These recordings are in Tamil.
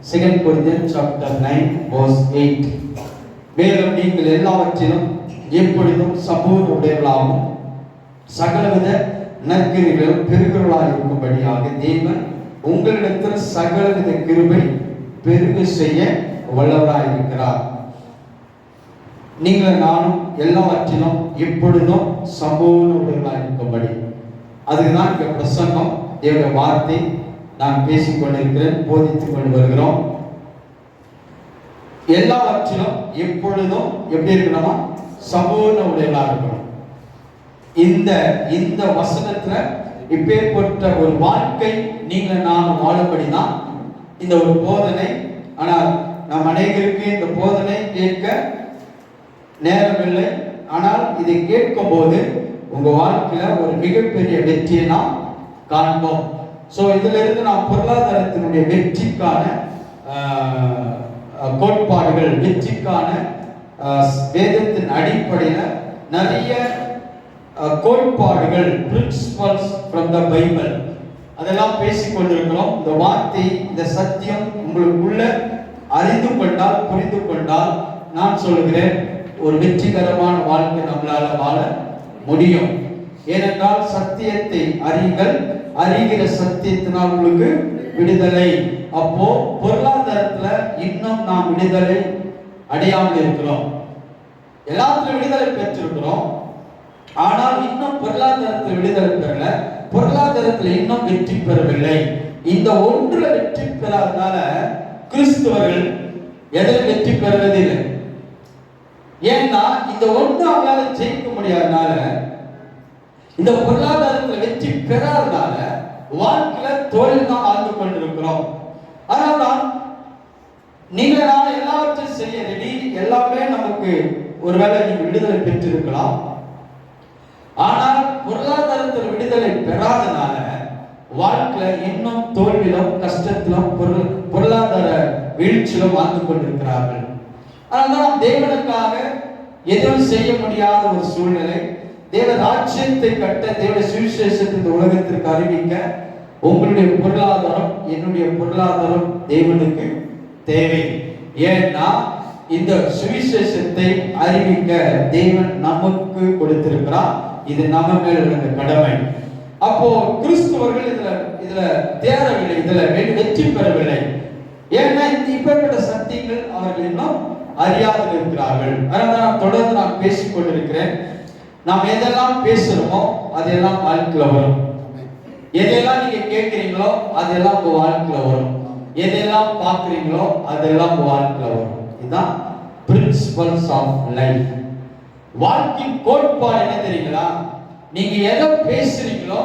2 Corinthians chapter 9 verse 8. மேலும் நீங்கள் எல்லாவற்றிலும் எப்பொழுதும் சம்பூர்ண உடையவர்களாகவும் சகலவித நற்கிரிகளும் பெருகிறவர்களாக இருக்கும்படியாக தேவன் உங்களிடத்தில் சகலவித கிருபை பெருக செய்ய வல்லவராக இருக்கிறார். நீங்கள் நானும் எல்லாவற்றிலும் எப்பொழுதும் சம்பூர்ண உடையவர்களாக இருக்கும்படி, அதுக்குதான் இங்க பிரசங்கம், தேவனுடைய வார்த்தை நான் பேசிக் கொண்டிருக்கிறேன், போதித்துக் கொண்டு வருகிறோம். எல்லாவற்றிலும் எப்பொழுதும் எப்படி இருக்கணுமா? சம்பூர்ண உடையவர்களாக இருக்கணும். இந்த வசனத்துல இப்பேற்பட்ட ஒரு வாழ்க்கை நீங்கள் நான் வாழும்படிதான் இந்த ஒரு போதனை. ஆனால் நம் அனைவருக்கு இந்த போதனை கேட்க நேரமில்லை. ஆனால் இதை கேட்கும் போது உங்க வாழ்க்கையில ஒரு மிகப்பெரிய வெற்றியை நாம் காண்போம். சோ இதுல இருந்து நாம் பொருளாதாரத்தினுடைய வெற்றிக்கான கோட்பாடுகள், வெற்றிக்கான வேதத்தின் அடிப்படையில நிறைய கோட்பாடுகள், பிரின்சிபல்ஸ் ஃப்ரம் த பைபிள், அதெல்லாம் பேசிக் கொண்டிருக்கிறோம். இந்த வார்த்தை, இந்த சத்தியம் உங்களுக்குள்ள அறிந்து கொண்டால், புரிந்து கொண்டால், நான் சொல்லுகிறேன், ஒரு வெற்றிகரமான வாழ்க்கை நம்மளால வாழ முடியும். ஏனென்றால் சத்தியத்தை அறியுங்கள், அறிகிற சத்தியத்தினால் உங்களுக்கு விடுதலை. அப்போ பொருளாதாரத்துல இன்னும் நாம் விடுதலை அடையாமல் இருக்கிறோம். எல்லாத்திலும் விடுதலை பெற்றிருக்கிறோம், ஆனால் இன்னும் பொருளாதாரத்தில் விடுதலை பெறல, பொருளாதாரத்தில் இன்னும் வெற்றி பெறவில்லை. இந்த ஒன்றுல வெற்றி பெறாதனால கிறிஸ்தவர்கள் எதில் வெற்றி பெறுவதில்லை. ஏன்னா இந்த ஒன்று அவங்களால ஜெயிக்க முடியாதனால, இந்த பொருளாதாரத்தில் வெற்றி பெறாதனால வாழ்க்கையில தோல்வி தான் வாழ்ந்து கொண்டிருக்கிறோம். அதனால்தான் நீங்கள் நான் எல்லாவற்றையும் செய்ய ரெடி, எல்லாமே நமக்கு ஒருவேளை நீங்க விடுதலை பெற்றிருக்கலாம். ஆனால் பொருளாதாரத்தில் விடுதலை பெறாதனால வாழ்க்கையில இன்னும் தோல்வியிலும் கஷ்டத்திலும் பொருளாதார வீழ்ச்சியிலும் வாழ்ந்து கொண்டிருக்கிறார்கள். அதனால்தான் தேவனுக்காக எதுவும் செய்ய முடியாத ஒரு சூழ்நிலை. தேவ ராஜ்யத்தை கட்ட, தேவ சுவிசேஷத்தை இந்த உலகத்திற்கு அறிவிக்க உங்களுடைய பொருளாதாரம், என்னுடைய பொருளாதாரம் தேவனுக்கு தேவை. ஏன்னா இந்த சுவிசேஷத்தை அறிவிக்க தேவன் நமக்கு கொடுத்திருக்கிறார். இது நம்ம மேல் உள்ள கடமை. அப்போ கிறிஸ்தவர்கள் இதுல தேரவில்லை, இதுல வெற்றி பெறவில்லை. ஏன்னா இப்பேற்பட்ட சத்தியங்கள் அவர்கள் இன்னும் அறியாது இருக்கிறார்கள். அதனால நான் தொடர்ந்து நான் பேசிக் கொண்டிருக்கிறேன். நாம் எதெல்லாம் பேசுறோமோ அதெல்லாம் வாழ்க்கையில வரும். எதெல்லாம் நீங்க கேட்கிறீங்களோ அதெல்லாம் உங்க வாழ்க்கையில வரும். எதெல்லாம் பார்க்கிறீங்களோ அதெல்லாம் உங்க வாழ்க்கையில வரும். இதுதான் பிரின்சிபல்ஸ் ஆஃப் லைஃப். வாழ்க்கையின் கோட்பாடு என்ன தெரியுங்களா? நீங்க எதை பேசுறீங்களோ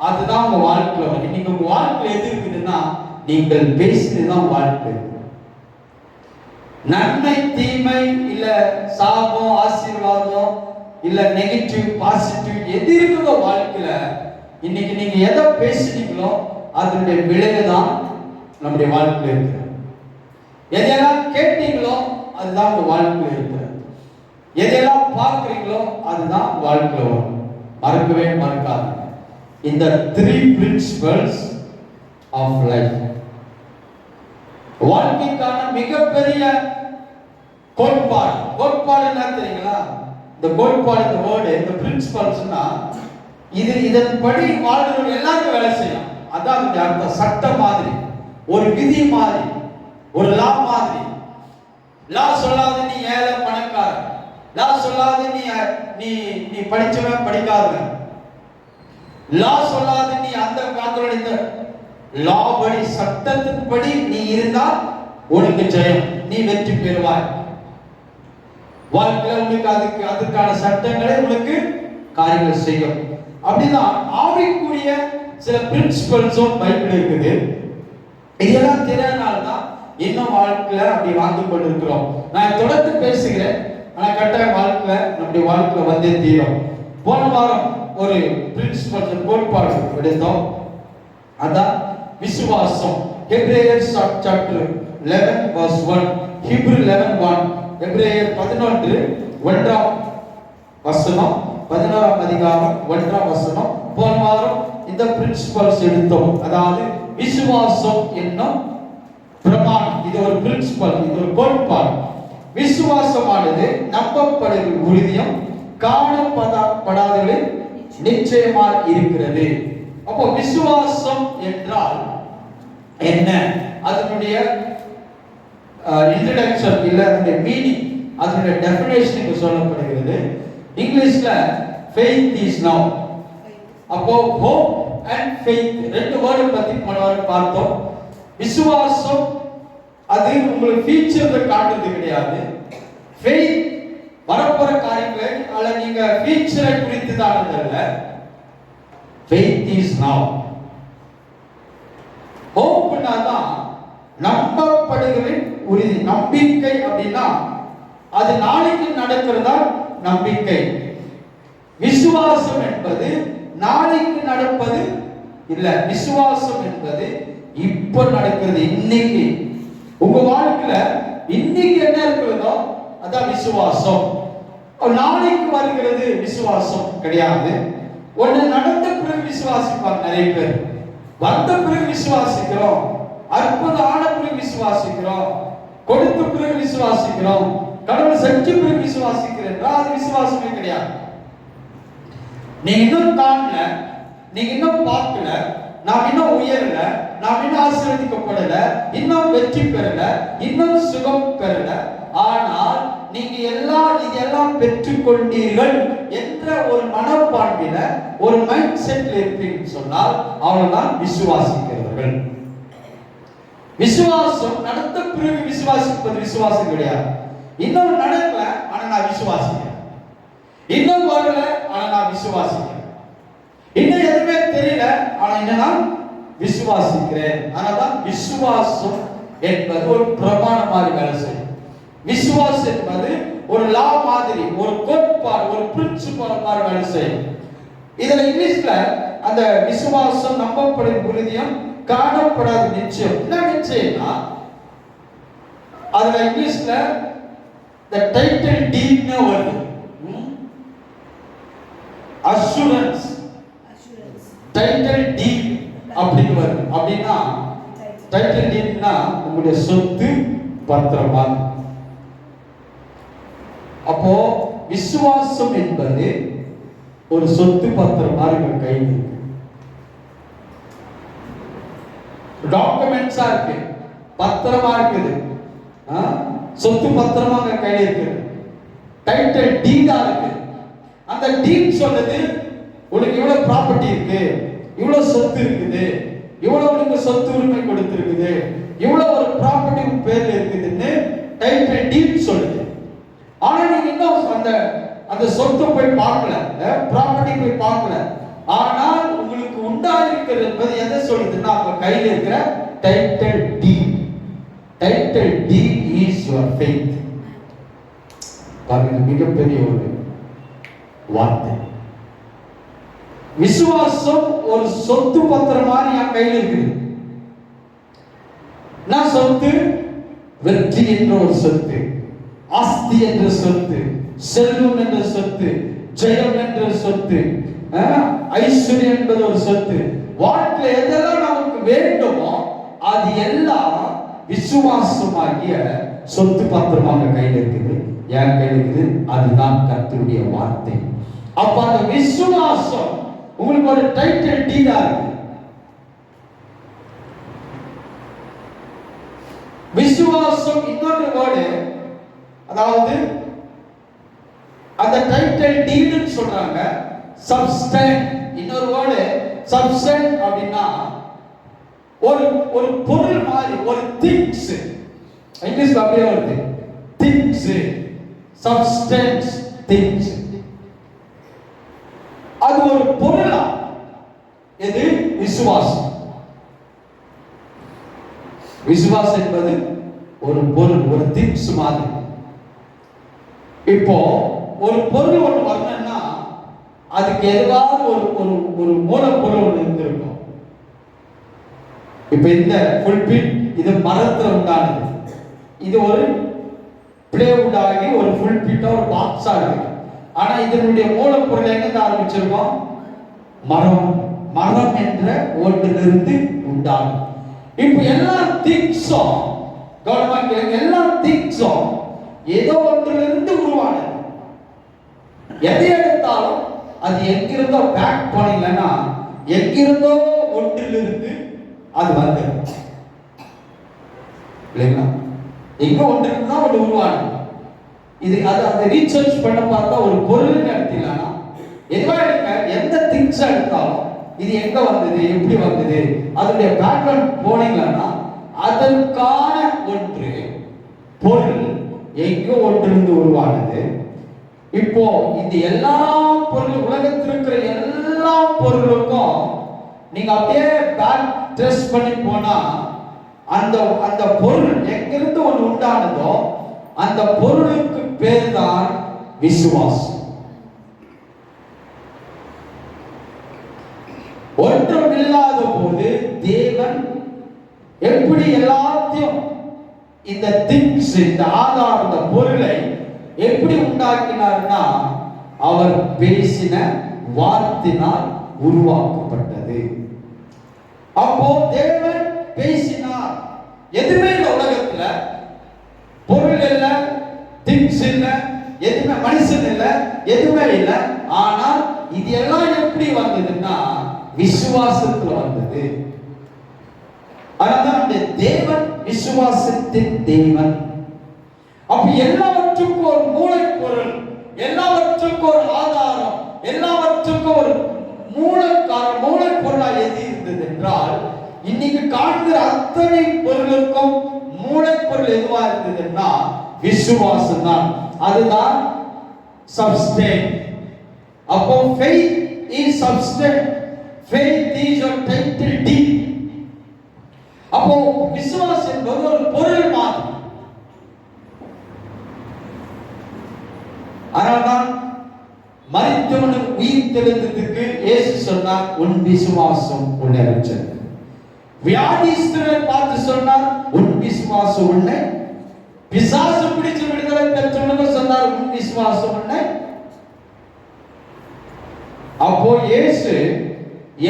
அதுதான் உங்க வாழ்க்கையில வரும். இன்னைக்கு உங்க வாழ்க்கை எது இருக்குதுன்னா நீங்கள் பேசுறதுதான் வாழ்க்கை. நன்மை தீமை இல்ல சாபம் ஆசீர்வாதம் இல்ல நெகட்டிவ் பாசிட்டிவ் எது இருக்குதோ வாழ்க்கையில, இன்னைக்கு நீங்க எதை பேசுறீங்களோ அதனுடைய விளைவுதான் நம்முடைய வாழ்க்கையில இருக்கு. எதையெல்லாம் கேட்டீங்களோ அதுதான் உங்க வாழ்க்கையில இருக்கு. எதையெல்லாம் பார்க்கிறீங்களோ அதுதான் வாழ்க்கையில வரும். மறக்கவே மறக்காது இந்த 3 பிரின்சிபல்ஸ் ஆஃப் லைஃப். வாழ்க்கைக்கான மிகப்பெரிய கோட்பாடு என்ன தெரியுங்களா? இந்த கோட்பாடு, இந்த வேர்டு, இந்த பிரின்சிபல்ஸ்னா இதன்படி வாழ்றவங்க எல்லாருக்கும் வேலை செய்யலாம். அதான் இந்த அர்த்தம். சட்டம் மாதிரி, ஒரு விதி மாதிரி, ஒரு லா மாதிரி. லா சொல்லாது நீ ஏழை பணக்காரன், லா சொல்லாது நீ படிச்சவன் படிக்காதவன், லா சொல்லாது நீ அந்த காலத்துல இந்த லா படி, சட்டத்தின்படி நீ இருந்தால் உனக்கு ஜெயம், நீ வெற்றி பெறுவாய். வாழ்க்கையில உனக்கு அதுக்கான சட்டங்களை உனக்கு காரியங்கள் செய்யும். அப்படிதான் ஆவிக்குரிய சில பிரின்சிபல்ஸும் பைபிள் இருக்குது. இதெல்லாம் தெரியாதனால்தான் இன்னும் வாழ்க்கையில அப்படி வாழ்ந்து கொண்டிருக்கிறோம். நான் தொடர்ந்து பேசுகிறேன், ஆனா கட்டாய வாழ்க்கையில நம்முடைய வாழ்க்கையில வந்தே தீரும். போன வாரம் ஒரு பிரின்சிபல் கோட்பாடு எடுத்தோம். அதான் விசுவாசம். எபிரேயர் சாப்டர் 11 verse 1, ஹீப்ரு 11:1, எபிரேயர் 11:1 வசனம், 11ஆம் அதிகாரம் 1ஆம் வசனம். போன வாரம் இந்த பிரின்சிபல்ஸ் எடுத்தோம். அதாவது விசுவாசம் என்னும் பிரமாணம், இது ஒரு பிரின்சிபல், இது ஒரு கோட்பாடு. விசுவாசமானது நம்பப்படுகிற உறுதியும் காணப்படாதவர்களின் நிச்சயமா இருக்கிறது. அப்போ விசுவாசம் என்றால் என்ன? அதனுடைய இன்ட்ரோடக்ஷன் இல்ல அதனுடைய மீனிங், அதனுடைய டெஃபினேஷன் இங்க சொல்லப்படுகிறது. இங்கிலீஷ்ல faith is now. அப்போ hope and faith ரெண்டு வேர்ட் பத்தி போன வாரம் பார்த்தோம். விசுவாசம் அது உங்களுக்கு ஃபியூச்சர்ல காட்டுறது கிடையாது. faith வரப்போற காரியங்களை அல்ல நீங்க ஃபியூச்சரை குறித்து தானதல்ல. faith is now. hopeனா தான் நம்பப்படுகிற உறுதி. நம்பிக்கை அப்படின்னா அது நாளைக்கு நடக்கிறதா நம்பிக்கை. விசுவாசம் என்பது நாளைக்கு நடப்பது இல்ல. விசுவாசம் என்பது இப்ப நடக்கிறது. இன்னைக்கு உங்க வாழ்க்கையில இன்னைக்கு என்ன இருக்கிறதோ அதான் விசுவாசம். நாளைக்கு வருகிறது விசுவாசம் கிடையாது. ஒண்ணு நடந்த பிறகு விசுவாசிப்பாங்க நிறைய பேர். வந்த பிறகு விசுவாசிக்கிறோம், அற்புதம் ஆன பிறகு விசுவாசிக்கிறோம், கொடுத்த பிறகு விசுவாசிக்கிறோம், கடவுள் செஞ்ச பிறகு விசுவாசிக்கிறேன். அது விசுவாசமே கிடையாது. நீங்க இன்னும் காணல, நீங்க இன்னும் பார்க்கல, நாம் இன்னும் உயரல, நாம் இன்னும் ஆசீர்வதிக்கப்படல, இன்னும் வெற்றி பெறல, இன்னும் சுகம் பெறல. ஆனால் நீங்க இதெல்லாம் பெற்றுக்கொண்டீர்கள் என்ற ஒரு மனப்பான்மையில ஒரு மைண்ட் செட்ல இருப்பீங்கன்னு சொன்னால் அவங்கதான் விசுவாசிக்கிறவர்கள். விசுவாசம் நடந்த பிறகு விசுவாசிப்பது விசுவாசம் கிடையாது. இன்னும் நடக்கல ஆனா நான் விசுவாசிக்கிறேன், இன்னும் வரல ஆனா நான் விசுவாசிக்கிறேன், இன்னும் எதுவுமே தெரியல ஆனா என்ன நான் விசுவாசிக்கிறேன். ஆனாதான் விசுவாசம் என்பது ஒரு பிரமாணம் மாதிரி வேலை செய்யும். விசுவாசம் என்பது ஒரு லா மாதிரி, ஒரு கோட்பாடு, ஒரு பிரின்சிபல் மாதிரி வேலை செய்யும். இதுல இங்கிலீஷ்ல அந்த விசுவாசம் நம்பப்படும் உறுதியும் காணப்படாத நிச்சயம். என்ன நிச்சயம்னா அதுல இங்கிலீஷ்ல the title deed னு வருது. assurance title deed அப்படின்னு வருது. அப்படின்னா title deedனா உங்களுடைய சொத்து பத்திரமா. அப்போ விசுவாசம் என்பது ஒரு சொத்து பத்திரம் மாதிரி உங்க கையில் இருக்கு. டாக்குமெண்ட்ஸா இருக்கு, பத்திரமா இருக்குது, சொத்து பத்திரமா உங்க கையில் இருக்குது. டைட்டில் டீடா இருக்கு. அந்த டீட் சொல்லுது உனக்கு இவ்வளவு ப்ராப்பர்ட்டி இருக்கு, இவ்வளவு சொத்து இருக்குது, இவ்வளவு உனக்கு சொத்து உரிமை கொடுத்திருக்குது, இவ்வளவு ஒரு ப்ராப்பர்ட்டி உங்க பேர்ல இருக்குதுன்னு டைட்டில் டீட் சொல்லுது. ஆனா நீங்க இன்னும் அந்த சொத்து போய் பார்க்கல, ப்ராப்பர்ட்டி போய் பார்க்கல. ஆனால் உங்களுக்கு உண்டாயிருக்கிறது என்பது எதை சொல்லுதுன்னா உங்க கையில் இருக்கிற title deed. Title deed is your faith. பாருங்க, மிகப்பெரிய ஒரு வார்த்தை. விசுவாசம் ஒரு சொத்து பத்திரம் மாதிரி என் கையில் இருக்குது. நான் சொத்து வெற்றி என்ற ஒரு சொத்து, ஆஸ்தி என்ற சொத்து, செல்வம் என்ற சொத்து, ஜெயம் என்ற சொத்து, ஐஸ்வர்யம் என்பது ஒரு சொத்து. வாழ்க்கையில் எதெல்லாம் நமக்கு வேண்டுமோ அது எல்லாம் விசுவாசமாகிய சொத்து பத்திரமாக கையில் இருக்குது, என் கையில் இருக்குது. அதுதான் கர்த்தருடைய வார்த்தை. அப்ப அந்த விசுவாசம் உங்களுக்கு ஒரு டைட்டில் டீடா இருக்கு. விசுவாசம் இன்னொரு வேர்டு, அதாவது அந்த டைட்டில் டீடுன்னு சொல்றாங்க. சப்ஸ்டன் இன்னொரு வேர்டு. சப்ஸ்டன் அப்படின்னா ஒரு ஒரு பொருள் மாதிரி, ஒரு திங்ஸ். இங்கிலீஷ்ல அப்படியே வருது, திங்ஸ், சப்ஸ்டன்ஸ், திங்ஸ். அது ஒரு பொருளா? எது? விசுவாசம். விசுவாசம் என்பது ஒரு பொருள், ஒரு திங்ஸ் மாதிரி. இப்போ ஒரு பொருள் ஒன்று வரணும்னா அதுக்கு ஏதாவது ஒரு ஒரு மூலப்பொருள் ஒன்று இருந்திருக்கும். இப்ப இந்த புல்பிட் இது மரத்துல உண்டானது. இது ஒரு பிளேவுட் ஆகி ஒரு புல்பிட்டா ஒரு பாக்ஸா இருக்கு. ஆனா இதனுடைய மூலப்பொருள் எங்க ஆரம்பிச்சிருக்கோம்? மரம். மரம் என்ற ஒன்றிலிருந்து உண்டாகும். இப்போ எல்லா திங்ஸும் கவனமா கேளுங்க. எல்லா திங்ஸும் ஏதோ ஒன்றிலிருந்து உருவானது. எதை எடுத்தாலும் அது எங்கிருந்தோ பேக் பண்ணீங்கன்னா எங்கிருந்தோ ஒன்றிலிருந்து அது வந்துடும் இல்லைங்களா? எங்க ஒன்றிலிருந்து தான் ஒன்று உருவானது. இது அதை ரீசர்ச் பண்ண பார்த்தா ஒரு பொருள் எடுத்தீங்கன்னா எதுவா எடுங்க, எந்த திங்ஸ் எடுத்தாலும் இது எங்க வந்தது, எப்படி வந்தது, அதனுடைய பேக்ரவுண்ட் போனீங்கன்னா அதற்கான ஒன்று பொருள் எங்க ஒன்றிலிருந்து உருவானது. இப்போ இந்த எல்லா பொருள், உலகத்தில் இருக்கிற எல்லா பொருளுக்கும் நீங்க அப்படியே பேக் ட்ரெஸ் பண்ணி போனா அந்த அந்த பொருள் எங்கிருந்து ஒன்று உண்டானதோ அந்த பொருளுக்கு பேர் தான் விசுவாசம். ஒன்றும் இல்லாத போது தேவன் எப்படி எல்லாத்தையும் இந்த திங்ஸ், இந்த ஆதாரம், இந்த பொருளை எப்படி உண்டாக்கினார்னா அவர் பேசின வார்த்தையினால் உருவாக்கப்பட்டது. அப்போ தேவன் பேசினார். எதுவுமே இந்த உலகத்துல பொருள் இல்லை, திங்ஸ் இல்லை, எதுவுமே மனுஷன் இல்லை, எதுவுமே இல்லை. ஆனால் இது எல்லாம் எப்படி வந்ததுன்னா விசுவாசத்துல வந்தது. அதனால தேவன் விசுவாசத்தின் தேவன். அப்ப எல்லாவற்றுக்கும் ஒரு மூலப்பொருள், எல்லாவற்றுக்கும் ஒரு ஆதாரம், எல்லாவற்றுக்கும் ஒரு மூலப்பொருளா எது இருந்தது என்றால் இன்னைக்கு காண்கிற அத்தனை பொருளுக்கும் மூலப்பொருள் எதுவா இருந்ததுன்னா விசுவாசம் தான். அதுதான் சப்ஸ்டன்ஸ். அப்போ faith is substance, faith is your title deed. அப்போ விசுவாசம் என்பது ஒரு பொருள் மாதிரி. அதனால்தான் மரித்தவனுக்கு உயிர் தெழுந்ததுக்கு இயேசு சொன்னார், உன் விசுவாசம் உன்னை ரட்சித்தது. வியாதிஸ்தரை பார்த்து சொன்னார், உன் விசுவாசம் உன்னை, பிசாசு பிடிச்சு விடுதலை பெற்றவனுக்கு சொன்னார், உன் விசுவாசம் உன்னை. அப்போ இயேசு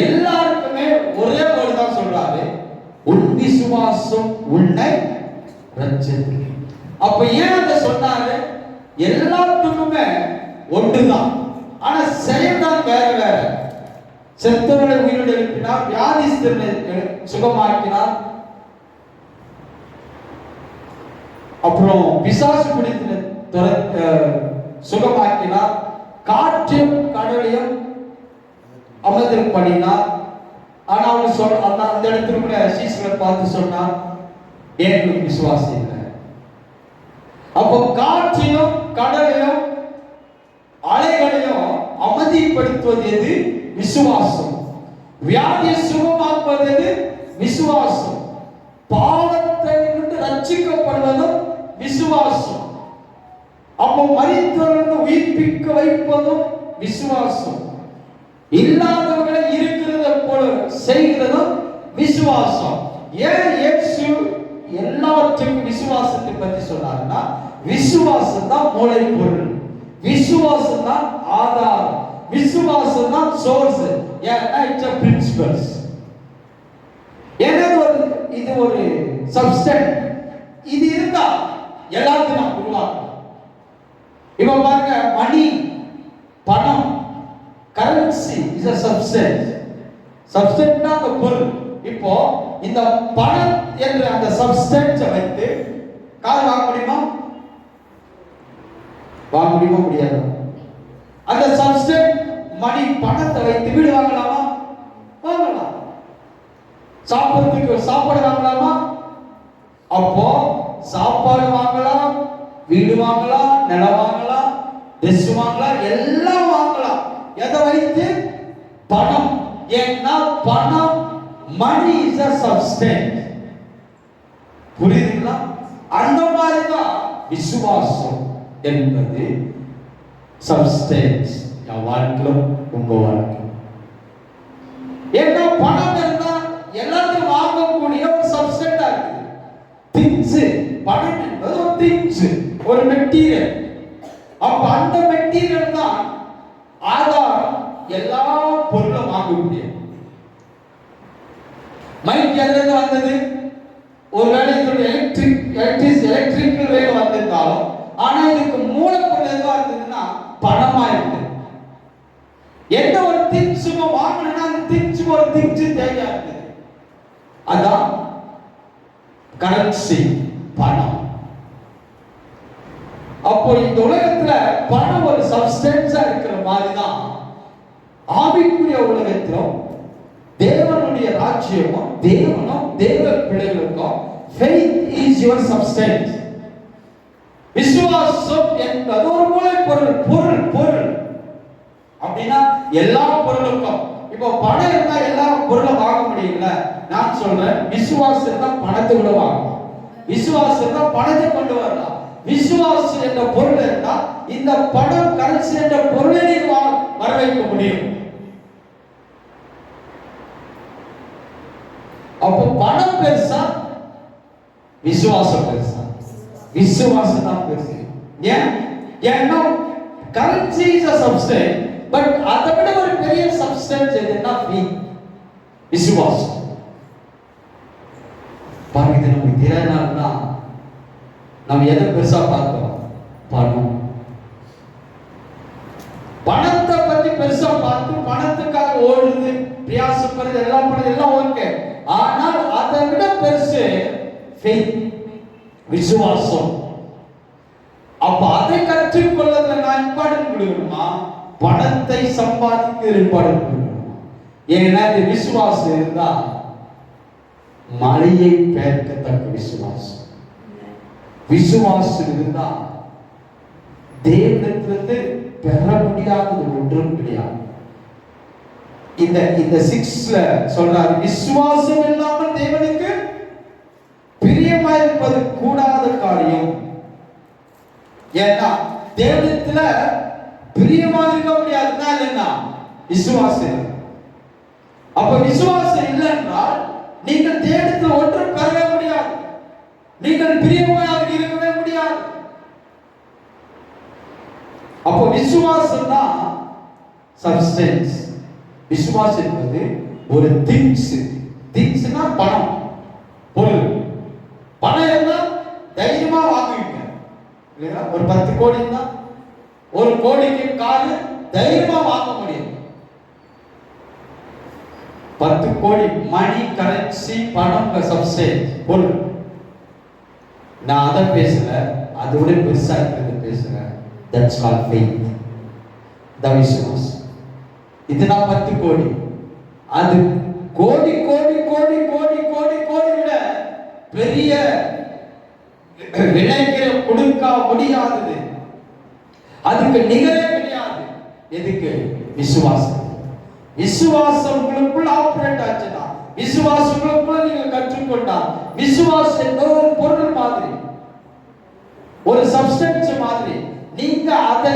எல்லாருக்குமே ஒரே வேர்டு தான் சொல்றாரு, உன் விசுவாசம் உன்னை ரட்சித்தது. அப்ப ஏன் அதை சொன்னாரு? எல்லாத்துக்குமே ஒன்றுதான், ஆனா செயல் தான் வேற வேற. செத்தவர்களை உயிரோடு எழுப்பினார், வியாதிஸ்தரை சுகமாக்கினார், அப்புறம் பிசாசு பிடித்து சுகமாக்கினார், காற்றையும் கடலையும் அமர்தல் பண்ணினார். ஆனா அவர் அந்த இடத்துல கூட சீசரை பார்த்து சொன்னார், ஏன் விசுவாசம் இல்லை. அப்போ காற்றையும் கடலையும் அலைகளையும் அமைதிப்படுத்துவது எது? விசுவாசம். வியாதியை சுகமாக்குவது எது? விசுவாசம். பாவத்தை இருந்து ரட்சிக்கப்படுவதும் விசுவாசம். அப்போ மரித்தவர்களை உயிர்ப்பிக்க வைப்பதும் விசுவாசம். இல்லாதவர்களை இருக்கிறத போல செய்கிறதும் விசுவாசம். ஏன் இயேசு எல்லாவற்றுக்கும் விசுவாசத்தை பற்றி சொன்னார்னா விசுவாசம் தான் மூலப்பொருள், விசுவாசம் தான் ஆதாரம், விசுவாசம் தான் சோர்ஸ். ஏன்னா இட்ஸ் a principles. ஏன்னா இது ஒரு சப்ஸ்டன்ஸ். இது இருந்தா எல்லாத்தையும் நாம் உருவாக்கலாம். இப்ப பாருங்க, மணி, பணம், currency is a substance. Substance தான் அந்த பொருள். இப்போ இந்த பணம் என்ற அந்த சப்ஸ்டன்ஸை வைத்து கார் வாங்க முடியுமா? வாங்க முடியுமா? முடியாது. அந்த சப்ஸ்டன்ஸ் மணி, பணத்தை வைத்து வீடு வாங்கலாமா? வாங்கலாம். சாப்பிடுறதுக்கு சாப்பாடு வாங்கலாமா? அப்போ சாப்பாடு வாங்கலாம், வீடு வாங்கலாம், நிலம் வாங்கலாம், ட்ரெஸ் வாங்கலாம், எல்லாம் வாங்கலாம். எதை வைத்து? பணம். ஏன்னா பணம், மணி இஸ் a substance. புரியுதுங்களா? அந்த மாதிரி தான் விசுவாசம் என்பது சப்ஸ்டன்ஸ். என் வாழ்க்கையிலும் உங்க வாழ்க்கை. ஏன்னா பணம் இருந்தா எல்லாத்தையும் வாங்கக்கூடிய ஒரு சப்ஸ்டன்ஸா இருக்குது. திங்ஸ், பணம் என்பது ஒரு திங்ஸ், ஒரு மெட்டீரியல். அப்ப அந்த மெட்டீரியல் தான் ஆதாரம் எல்லா பொருளும் வாங்கக்கூடிய. மைக் எதிலிருந்து வந்தது? ஒருவேளை இதோட எலக்ட்ரிக் கரன்சி, பணம். அப்போ இந்த உலகத்துல பணம் ஒரு சப்ஸ்டன்ஸா இருக்கிற மாதிரி தான் ஆவிக்குரிய உலகத்திலும் தேவனுடைய ராஜ்யமும் தேவனும் தேவ பிள்ளைகளுக்கும் faith is your substance. விசுவாசம் என்பது ஒரு மூலப்பொருள். பொருள் பொருள் அப்படின்னா எல்லா பொருளுக்கும். இப்போ பணம் இருந்தா எல்லா பொருளும் வாங்க முடியல. நான் சொல்றேன், விசுவாசம் இருந்தா பணத்தை கூட வாங்கலாம். விசுவாசம் இருந்தா பணத்தை கொண்டு வரலாம். விசுவாசம் என்ற பொருள் இருந்தா இந்த பணம், கரன்சி என்ற பொருளை வர வைக்க முடியும். அப்போ பணம் பெருசா, விசுவாசம் பெருசா? விசுவாசம் தான் பெருசு. ஏன்னா currency is a substance, but அதை விட ஒரு பெரிய சப்ஸ்டன்ஸ் எதுன்னா விசுவாசம். பாருங்க, இது நமக்கு தெரியாதனால நம்ம எதை பெருசா பார்த்தோம்? பணம். பணத்தை பத்தி பெருசா பார்த்து பணத்துக்காக ஓடுது, பிரியாசப்படுறது, எல்லாம் பண்ணது எல்லாம் ஓகே. ஆனால் அதை விட பெருசு faith, விசுவாசம். அப்ப அதை கற்றுக்கொள்ளல நான் இம்பார்ட்டன்ட் கொடுக்கணுமா? பணத்தை சம்பாதிக்க இம்பார்ட்டன்ட் கொடுக்கணுமா? ஏன்னா இந்த விசுவாசம் இருந்தா மழையை பெயர்க்கத்தக்க விசுவாசம். விசுவாசம் இருந்தா தேவனிடத்திலிருந்து பெற முடியாதது ஒன்றும் கிடையாது. இந்த 6ல சொல்றாரு, விசுவாசம் இல்லாமல் தேவனுக்கு பிரியமாயிருப்பது கூடாத காரியம். ஏன்னா தேவனிடத்துல பிரியமா இருக்க முடியாதுன்னா என்ன? விசுவாசம். அப்ப விசுவாசம் இல்லை என்றால் நீங்கள் தேவனிடத்தில் ஒன்றும் பெறவே முடியாது. நீங்கள் பிரியமாக இருக்கவே முடியாது. அப்போ விசுவாசம் தான் சப்ஸ்டன்ஸ். விசுவாசம் என்பது ஒரு திங்ஸ்னா பணம், பொருள். பணம் இருந்தா தைரியமா வாங்குவீங்க இல்லையா? ஒரு 10 கோடி இருந்தா 1 கோடிக்கு காரு தைரியமா வாங்க முடியும். 10 கோடி மணி, கரன்சி, பணம், சப்ஸ்டன்ஸ், பொருள். நான் அதை பேசல, அதோட பெருசா இருக்கிறது பேசுறேன். That's called faith. விசுவாசம். இது நான் 10 கோடி, அது கோடி கோடி கோடி கோடி கோடி கோடி விட பெரிய விலைக்கு கொடுக்க முடியாதது, அதுக்கு நிகரே கிடையாது. எதுக்கு? விசுவாசம். விசுவாசம் உங்களுக்குள்ள ஆபரேட் ஆச்சுன்னா, விசுவாசம் உங்களுக்குள்ள நீங்க கற்றுக்கொண்டா, விசுவாசம் என்பது ஒரு பொருள் மாதிரி, ஒரு சப்ஸ்டன்ஸ் மாதிரி. நீங்க அதை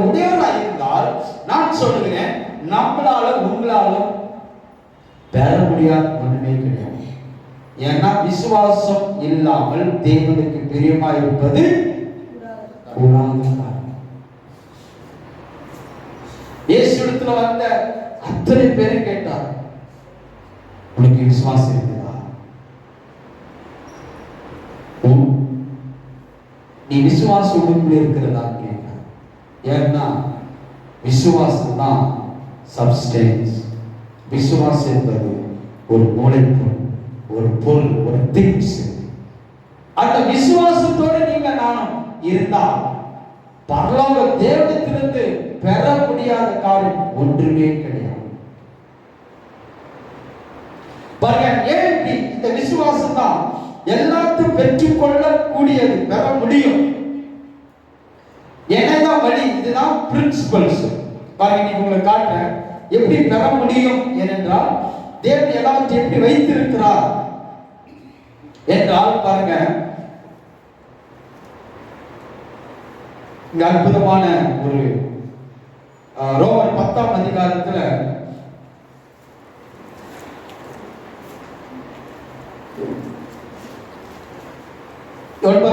உடையவரா இருந்தால், நான் சொல்லுகிறேன், நம்மளால உங்களாலும் பெற முடியாத ஒண்ணுமே கிடையாது. ஏன்னா விசுவாசம் இல்லாமல் தேவனுக்கு பிரியமா இருப்பது கூடாது. இயேசுவிடத்துல வந்த அத்தனை பேரை கேட்டார், உனக்கு விசுவாசம் இருக்குதா? நீ விசுவாசம் உங்களுக்குள்ள இருக்கிறதா கேட்டார். ஏன்னா விசுவாசம் தான் சப்ஸ்டன்ஸ். விசுவாசம் என்பது ஒரு மூளைப்பொருள், ஒரு பொருள், ஒரு திங்ஸ். அந்த விசுவாசத்தோடு நீங்க நானும் இருந்தால் பரலோக தேவனிடத்திலிருந்து பெற முடியாத காரியம் ஒன்றுமே கிடையாது. பாருங்க, ஏன் இந்த விசுவாசம் தான் எல்லாத்தையும் பெற்றுக்கொள்ள கூடியது, பெற முடியும். என்னதான் வழி? இதுதான் பிரின்சிபல்ஸ். பாருங்க, நீங்க உங்களுக்கு காட்டுறேன் எப்படி பெற முடியும் ஏனென்றால் தேவன் எல்லாத்தையும் எப்படி வைத்திருக்கிறார் என்றால், பாருங்க, இங்க அற்புதமான ஒரு ரோமர் 10ஆம் அதிகாரத்துல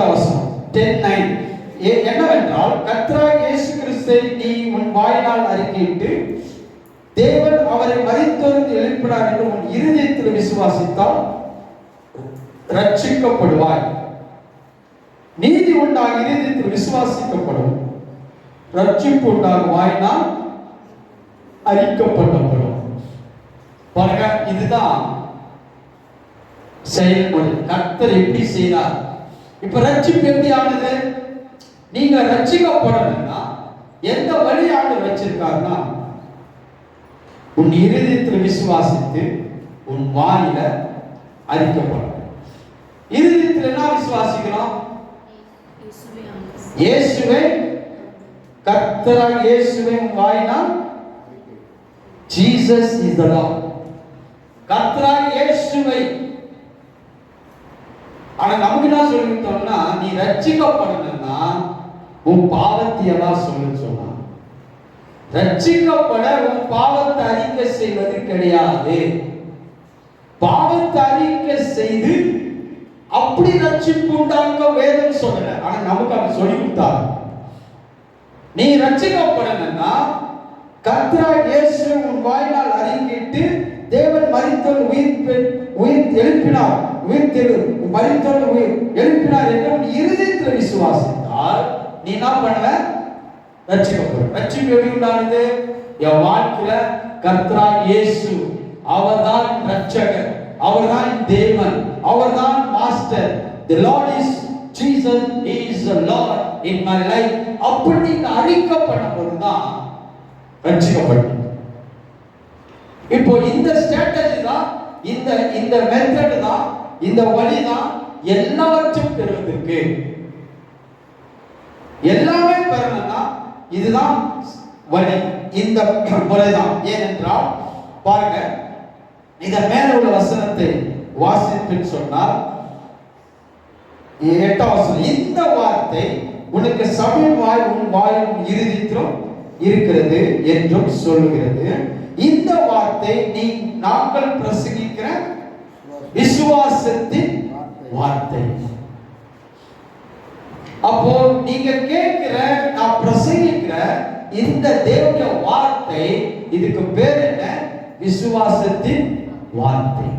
வசனம் 10:9 என்னவென்றால், கர்த்தராகிய இயேசு கிறிஸ்துவை நீ உன் வாயினால் அறிக்கையிட்டு தேவன் அவரை மரித்தோரிலிருந்து எழுப்பினார் என்று உன் இருதயத்தில் விசுவாசித்தால் ரட்சிக்கப்படுவாய். நீதி உண்டாக இருதயத்தில் விசுவாசிக்கப்படும், ரட்சிப்பு உண்டாக வாயினால் அறிக்கப்பட்டப்படும். பாருங்க, இதுதான் செயல்முறை. கர்த்தர் எப்படி செய்தார்? இப்ப ரட்சிப்பு எப்படி ஆனது? நீங்க ரட்சிக்கப்படணும்னா எந்த வழி ஆண்டு வச்சிருக்காருன்னா, உன் இருதயத்தில் விசுவாசித்து உன் வாயில அறிக்கப்படும். இருதயத்தில் என்ன விசுவாசிக்கிறோம்? இயேசுவை கர்த்தராகிய இயேசுவை உன் வாயினால், Jesus is the Lord. கர்த்தராகிய இயேசுவை. ஆனா நமக்கு என்ன சொல்லிட்டோம்னா, நீ ரட்சிக்கப்படணும்னா உன் பாவத்தை எல்லாம் சொல்லுன்னு சொன்னா, ரட்சிக்கப்பட உன் பாவத்தை அறிக்கை செய்வது கிடையாது. பாவத்தை அறிக்கை செய்து அப்படி ரட்சிப்பு உண்டாக்க வேதம் சொல்லல. ஆனா நமக்கு அப்படி சொல்லி கொடுத்தாரு. நீ ரட்சிக்கப்படணும்னா கர்த்தராகிய இயேசு உன் வாயினால் அறிக்கையிட்டு, தேவன் மரித்தோர் உயிர் எழுப்பினார், மரித்தோர் உயிர் எழுப்பினார் என்று உன் இருதயத்தில் விசுவாசித்தால் நீ என்ன பண்ண? ரட்சிக்கப்படும். ரட்சிப்பு எப்படி உண்டானது? என் வாழ்க்கையில கர்த்தராகிய இயேசு அவர்தான் ரட்சகர், அவர்தான் தேவன், அவர்தான் master. The Lord is Jesus, he is the Lord in my life. அப்படி நீங்க அறிக்கைப்படும் தான் ரட்சிக்கப்படும். இப்போ இந்த ஸ்ட்ராட்டஜி தான், இந்த மெத்தட் தான், இந்த வழி தான் எல்லாவற்றையும் பெறுவதற்கு. எல்லாமே பெறணும்னா இதுதான் வழி, இந்த முறைதான். ஏனென்றால் பாருங்க, இத மேல உள்ள வசனத்தை வாசித்து சொன்னால் 8ஆம் வசனம், இந்த வார்த்தை உனக்கு சமயமாய் உன் வாயும் இருதயத்திலும் இருக்கிறது என்றும் சொல்லுகிறது. இந்த வார்த்தை நாங்கள் பிரசங்கிக்கிற விசுவாசத்தின் வார்த்தை. அப்போ நீங்க கேட்கிற, நான் பிரசங்கிக்கிற இந்த தேவனுடைய வார்த்தை, இதுக்கு பேர் என்ன? விசுவாசத்தின் வார்த்தை.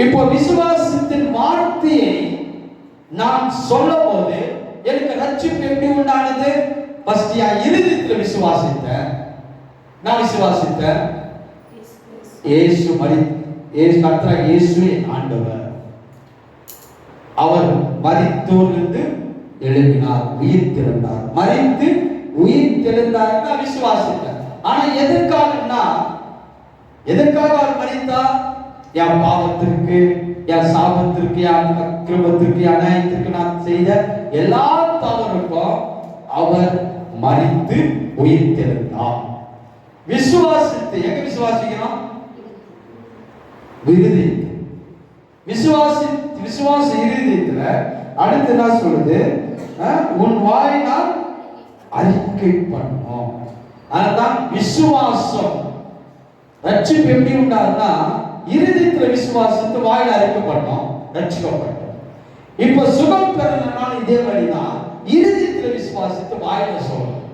இப்போ விசுவாசத்தின் வார்த்தையை நான் சொல்லும் போது எனக்கு ரட்சிப்பு எப்படி உண்டானது? ஃபர்ஸ்ட் என் இருதயத்தில் விசுவாசித்தேன். நான் விசுவாசித்தேன் இயேசு கர்த்தராகிய இயேசு ஆண்டவர், அவர் மரித்தோரிலிருந்து எழுப்பினார், உயிர் திறந்தார். மரித்து உயிர் திறந்தார் நான் விசுவாசித்தேன். ஆனா எதற்காகன்னா, எதற்காக அவர் மரித்தார்? என் பாவத்திற்கு, என் சாபத்திற்கு, என் அக்கிரமத்திற்கு, அநியாயத்திற்கு நான் செய்த எல்லா தவறுக்கும் அவர் மரித்து உயிர் திறந்தார். விசுவாசத்தை எங்க விசுவாசிக்கிறோம்? விசுவாச இருதயத்துல. அடுத்து என்ன சொல்லுது? உன் வாயினால் அறிக்கை பண்ணும். அதுதான் விசுவாசம். ரட்சிப்பு எப்படி உண்டாதுன்னா, இருதயத்துல விசுவாசத்தை வாயில அறிக்கை பண்ணோம், ரட்சிக்கப்பட்டோம். இப்ப சுகம் பெறணும்னால இதே வழிதான், இருதயத்துல விசுவாசத்தை வாயில சொல்லணும்.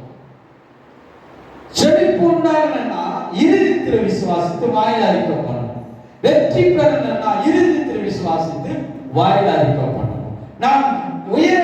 செழிப்பு உண்டாகணும்னா இருதயத்துல விசுவாசத்தை வாயில அறிக்கை பண்ணணும். வெற்றி பெறணும்னா இருதயத்துல விசுவாசத்தை வாயில அறிக்கை பண்ணணும். நாம் உயர